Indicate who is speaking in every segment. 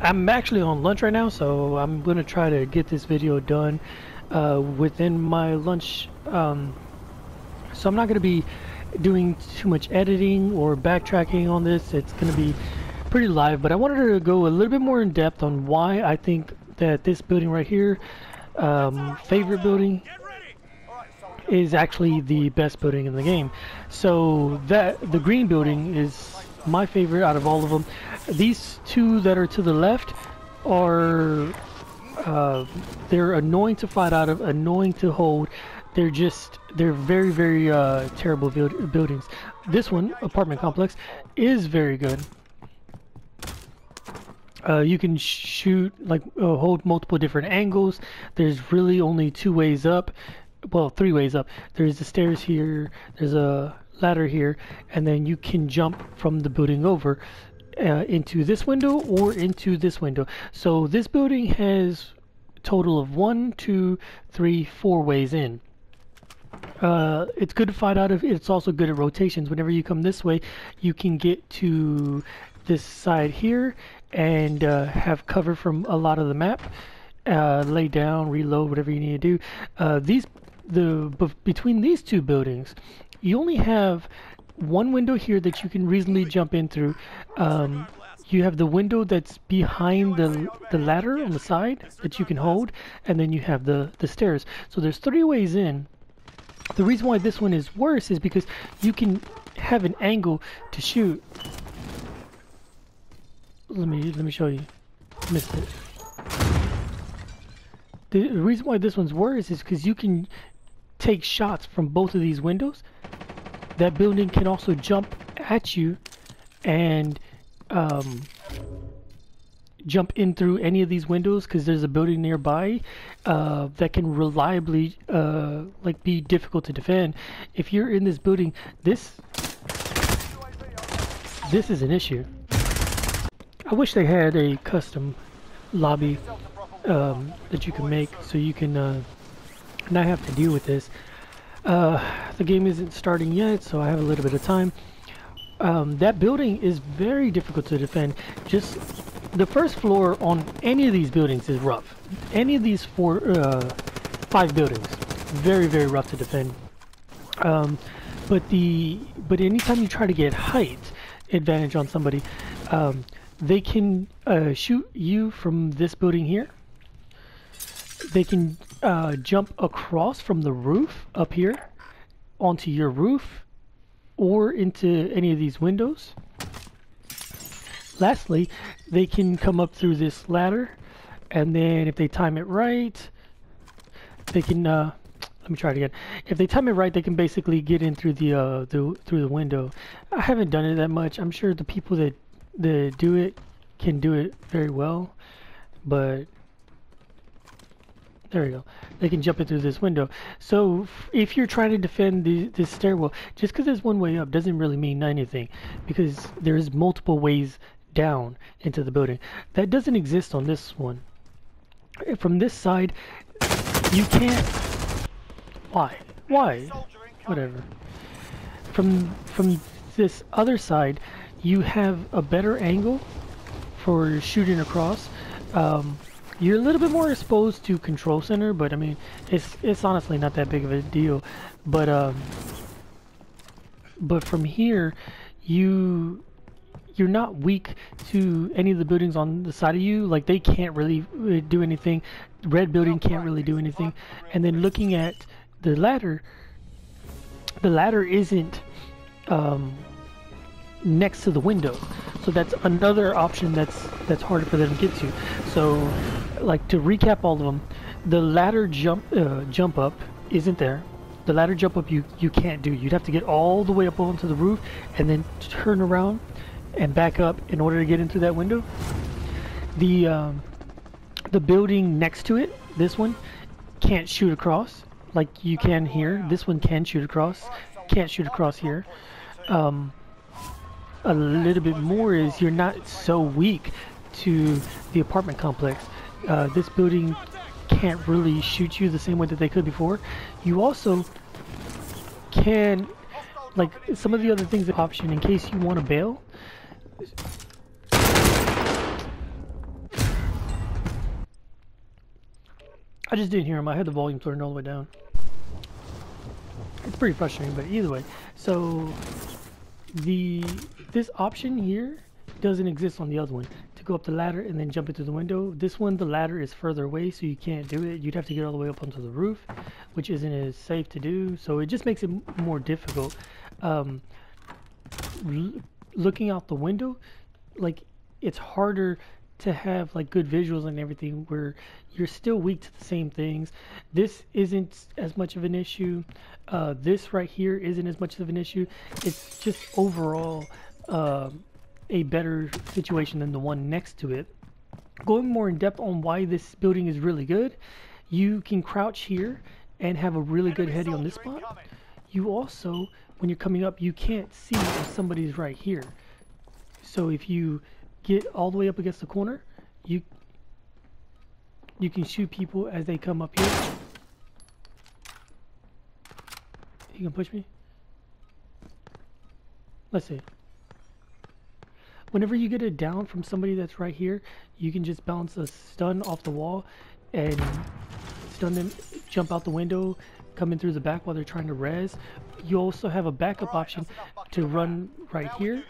Speaker 1: I'm actually on lunch right now, so I'm gonna try to get this video done within my lunch. So I'm not gonna be doing too much editing or backtracking on this. It's gonna be pretty live, but I wanted to go a little bit more in depth on why I think that this building right here, favorite building, is actually the best building in the game. So the green building is my favorite out of all of them. These two that are to the left are they're annoying to fight out of, annoying to hold. They're very, very terrible buildings. This one, apartment complex, is very good. You can shoot, like, hold multiple different angles. There's really only two ways up. Well, three ways up. There's the stairs here, there's a ladder here, and then you can jump from the building over into this window or into this window. So this building has a total of 1, 2, 3, 4 ways in. It's good to fight out of. It's also good at rotations. Whenever you come this way, you can get to this side here and have cover from a lot of the map. Lay down, reload, whatever you need to do. Between these two buildings, you only have one window here that you can reasonably jump in through. You have the window that's behind the ladder on the side that you can hold, and then you have the stairs. So there's 3 ways in. The reason why this one is worse is because you can have an angle to shoot. Let me show you. Missed it. The reason why this one's worse is because you can take shots from both of these windows. That building can also jump at you and jump in through any of these windows, because there's a building nearby that can reliably like be difficult to defend. If you're in this building, this is an issue. I wish they had a custom lobby that you can make so you can not have to deal with this. The game isn't starting yet, so I have a little bit of time. That building is very difficult to defend. Just the first floor on any of these buildings is rough. Any of these 5 buildings, very, very rough to defend. But anytime you try to get height advantage on somebody, they can shoot you from this building here. They can jump across from the roof up here onto your roof or into any of these windows. Lastly, they can come up through this ladder, and then if they time it right, they can let me try it again. If they time it right, they can basically get in through the window. I haven't done it that much. I'm sure the people that do it can do it very well, but there we go. They can jump in through this window. So if you're trying to defend this stairwell, just because there's one way up doesn't really mean anything, because there's multiple ways down into the building. That doesn't exist on this one. From this side, you can't. Why? Whatever. From this other side, you have a better angle for shooting across. You're a little bit more exposed to control center, but I mean, it's honestly not that big of a deal. But from here, you're not weak to any of the buildings on the side of you. Like, they can't really do anything. Red building can't really do anything. And then looking at the ladder isn't next to the window, so that's another option that's harder for them to get to. So, like, to recap all of them, the ladder jump up isn't there. The ladder jump up you can't do. You'd have to get all the way up onto the roof and then turn around and back up in order to get into that window. The building next to it, this one, can't shoot across like you can here. This one can shoot across, can't shoot across here. A little bit more is you're not so weak to the apartment complex. This building can't really shoot you the same way that they could before. You also can, like, some of the other things, option in case you want to bail. I just didn't hear him. I had the volume turned all the way down. It's pretty frustrating, but either way. So this option here doesn't exist on the other one. To go up the ladder and then jump into the window. This one, the ladder is further away, so you can't do it. You'd have to get all the way up onto the roof, which isn't as safe to do. So it just makes it more difficult. Looking out the window, like, it's harder to have like good visuals and everything where you're still weak to the same things. This isn't as much of an issue. This right here isn't as much of an issue. It's just overall a better situation than the one next to it. Going more in depth on why this building is really good, you can crouch here and have a really good heading on this spot. You also, when you're coming up, you can't see if somebody's right here. So if you get all the way up against the corner, you can shoot people as they come up here. You can push me? Let's see. Whenever you get it down from somebody that's right here, you can just bounce a stun off the wall and stun them, jump out the window, come in through the back while they're trying to res. You also have a backup option to run right here,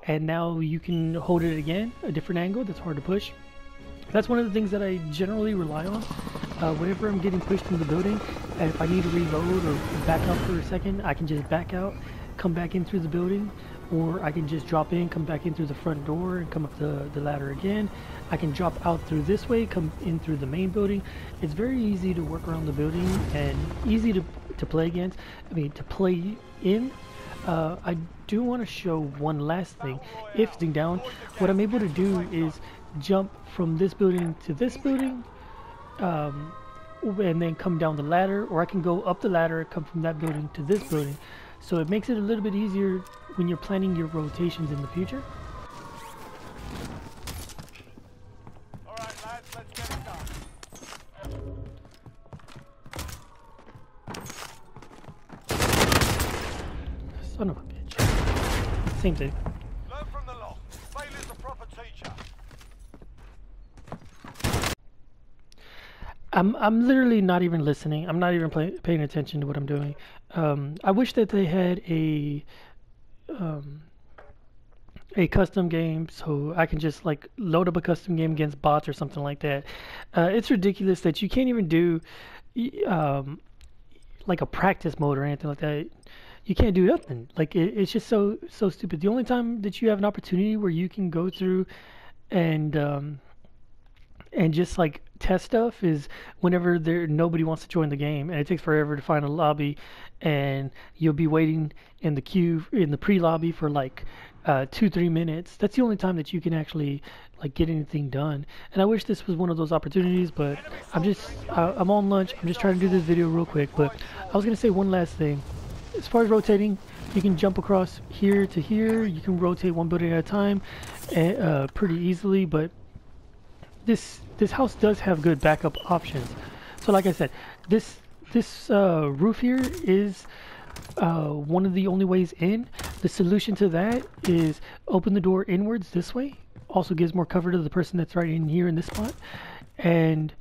Speaker 1: and now you can hold it again, a different angle that's hard to push. That's one of the things that I generally rely on whenever I'm getting pushed into the building, and if I need to reload or back out for a second, I can just back out, come back in through the building, or I can just drop in, come back in through the front door and come up the ladder again. I can drop out through this way, come in through the main building. It's very easy to work around the building and easy to play against. I mean, to play in. I do want to show one last thing. If sitting down, what I'm able to do is jump from this building to this building, and then come down the ladder, or I can go up the ladder, come from that building to this building. So it makes it a little bit easier when you're planning your rotations in the future.
Speaker 2: Alright lads, let's get it done.
Speaker 1: Son of a bitch. Same thing.
Speaker 2: Learn from the lot. Failure's a proper teacher.
Speaker 1: I'm literally not even listening. I'm not even paying attention to what I'm doing. I wish that they had a custom game so I can just like load up a custom game against bots or something like that. It's ridiculous that you can't even do like a practice mode or anything like that. You can't do nothing. Like it's just so stupid. The only time that you have an opportunity where you can go through and just like test stuff is whenever nobody wants to join the game and it takes forever to find a lobby, and you'll be waiting in the queue in the pre-lobby for like 2-3 minutes. That's the only time that you can actually like get anything done. And I wish this was one of those opportunities, but I'm on lunch. I'm just trying to do this video real quick. But I was gonna say one last thing. As far as rotating, you can jump across here to here. You can rotate one building at a time pretty easily, but this house does have good backup options. So like I said, this roof here is one of the only ways in. The solution to that is open the door inwards this way. Also gives more cover to the person that's right in here in this spot. And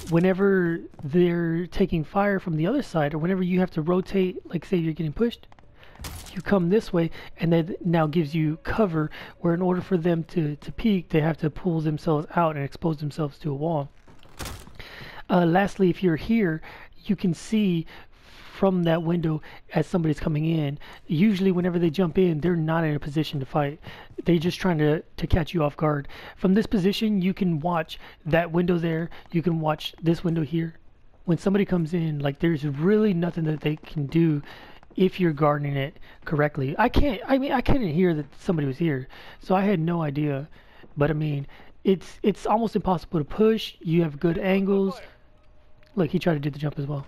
Speaker 1: whenever they're taking fire from the other side, or whenever you have to rotate, like say you're getting pushed, you come this way, and that now gives you cover where in order for them to peek, they have to pull themselves out and expose themselves to a wall. Lastly, if you're here, you can see from that window as somebody's coming in. Usually whenever they jump in, they're not in a position to fight. They're just trying to catch you off guard. From this position, you can watch that window there. You can watch this window here. When somebody comes in, like there's really nothing that they can do if you're guarding it correctly. I couldn't hear that somebody was here, so I had no idea. But I mean, it's almost impossible to push. You have good angles. Look, he tried to do the jump as well.